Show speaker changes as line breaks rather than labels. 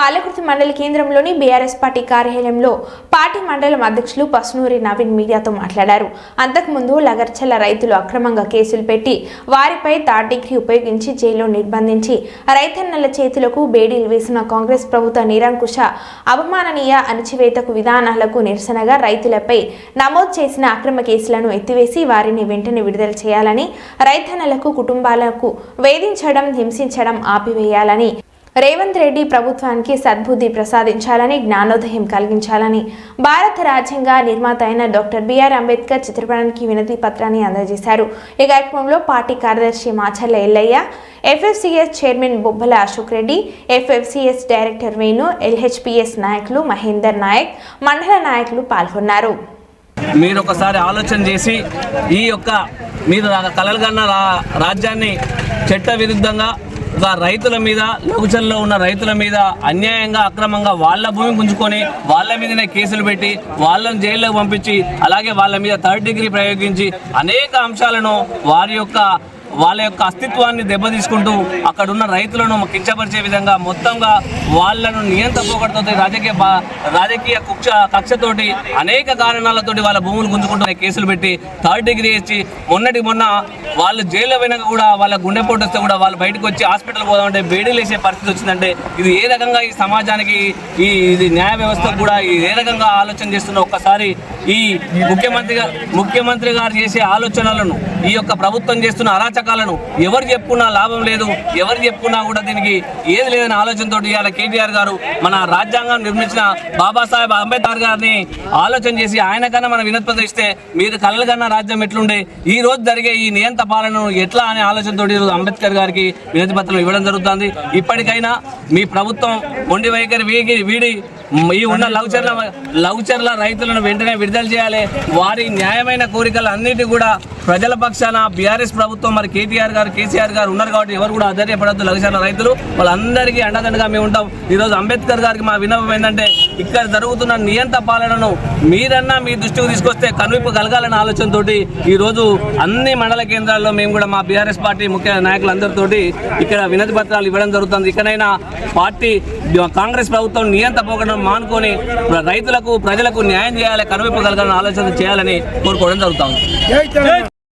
పాలకుర్తి మండల కేంద్రంలోని BRS party కార్యాలయంలో పార్టీ మండలం అధ్యక్షులు పసునూరి నవీన్ మీడియాతో మాట్లాడారు. అంతకుముందు లగర్చల్ల రైతులు అక్రమంగా కేసులు పెట్టి వారిపై థర్డ్ డిగ్రీ ఉపయోగించి జైల్లో నిర్బంధించి రైతన్నల చేతులకు బేడీలు వేసిన కాంగ్రెస్ ప్రభుత్వ నిరంకుశ అవమాననీయ అణచివేతకు విధానాలకు నిరసనగా రైతులపై నమోదు చేసిన అక్రమ కేసులను ఎత్తివేసి వారిని వెంటనే విడుదల చేయాలని, రైతన్నలకు కుటుంబాలకు వేధించడం, హింసించడం ఆపివేయాలని, రేవంత్ రెడ్డి ప్రభుత్వానికి సద్బుద్ధి ప్రసాదించాలని, జ్ఞానోదయం కలిగించాలని భారత రాజ్యాంగ నిర్మాత అయిన డాక్టర్ బిఆర్ అంబేద్కర్ చిత్రపటానికి వినతి పత్రాన్ని అందజేశారు. ఈ కార్యక్రమంలో పార్టీ కార్యదర్శి Macherla Ellaiah, FFCS chairman Bobbala Ashok Reddy, FFCS director Venu, LHPS నాయకులు మహేందర్ నాయక్, మండల నాయకులు పాల్గొన్నారు.
మీరు ఒకసారి ఆలోచన చేసి మీరు కలలుగన్న రాజ్యాన్ని చట్ట విరుద్ధంగా రైతుల మీద, లఘుచల్లో ఉన్న రైతుల మీద అన్యాయంగా, అక్రమంగా వాళ్ళ భూమి గుంజుకొని వాళ్ళ మీదనే కేసులు పెట్టి వాళ్ళని జైల్లోకి పంపించి, అలాగే వాళ్ళ మీద థర్డ్ డిగ్రీ ప్రయోగించి అనేక అంశాలను వాళ్ళ యొక్క అస్తిత్వాన్ని దెబ్బతీసుకుంటూ అక్కడున్న రైతులను కించపరిచే విధంగా మొత్తంగా వాళ్ళను నియంత్రపోకడంతో రాజకీయ కక్షతోటి అనేక కారణాలతోటి వాళ్ళ భూములు గుంజుకుంటూ కేసులు పెట్టి థర్డ్ డిగ్రీ ఇచ్చి మొన్న వాళ్ళు జైల్లో వెనక కూడా వాళ్ళ గుండెపోటు వస్తే కూడా వాళ్ళు బయటకు వచ్చి హాస్పిటల్ పోదామంటే బేడీలు వేసే పరిస్థితి వచ్చిందంటే ఇది ఏ రకంగా ఈ సమాజానికి, ఇది న్యాయ వ్యవస్థకు కూడా ఏ రకంగా ఆలోచన చేస్తున్న ఒక్కసారి ఈ ముఖ్యమంత్రి గారు చేసే ఆలోచనలను, ఈ యొక్క ప్రభుత్వం చేస్తున్న అరాచకాలను ఎవరు చెప్పుకున్నా లాభం లేదు, ఎవరు చెప్పుకున్నా కూడా దీనికి ఏది లేదనే ఆలోచనతో ఇవాళ కేటీఆర్ గారు మన రాజ్యాంగం నిర్మించిన బాబాసాహెబ్ అంబేద్కర్ గారిని ఆలోచన చేసి ఆయన కన్నా మన వినతి ఇస్తే మీరు కలలు కన్నా రాజ్యం ఎట్లుండే, ఈ రోజు జరిగే ఈ నియంత పాలనను ఎట్లా అనే ఆలోచనతో ఈరోజు అంబేద్కర్ గారికి వినతి పత్రం ఇవ్వడం జరుగుతుంది. ఇప్పటికైనా మీ ప్రభుత్వం మొండి వైఖరి వీడి ఈ ఉన్న లఘుచర్ల రైతులను వెంటనే విడుదల చేయాలి. వారి న్యాయమైన కోరికలు అన్నిటి కూడా ప్రజల పక్షాన బీఆర్ఎస్ ప్రభుత్వం, మరి కేటీఆర్ గారు, కేసీఆర్ గారు ఉన్నారు కాబట్టి ఎవరు కూడా ఆశ్చర్యపడద్దు. లఘుచర్ల రైతులు వాళ్ళందరికీ అండదండగా మేము ఉంటాం. ఈరోజు అంబేద్కర్ గారికి మా విన్నపం ఏంటంటే ఇక్కడ జరుగుతున్న నియంత పాలనను మీరన్నా మీ దృష్టికి తీసుకొస్తే కనువిప్పు కలగాలనే ఆలోచనతో ఈరోజు అన్ని మండల కేంద్రాల్లో మేము కూడా మా బీఆర్ఎస్ పార్టీ ముఖ్య నాయకులందరితోటి ఇక్కడ వినతి పత్రాలు ఇవ్వడం జరుగుతుంది. ఇక్కడైనా పార్టీ కాంగ్రెస్ ప్రభుత్వం నియంత పోకడం మానుకొని రైతులకు, ప్రజలకు న్యాయం చేయాలి, కనువిప్పు కలగాలని ఆలోచన చేయాలని కోరుకోవడం జరుగుతుంది.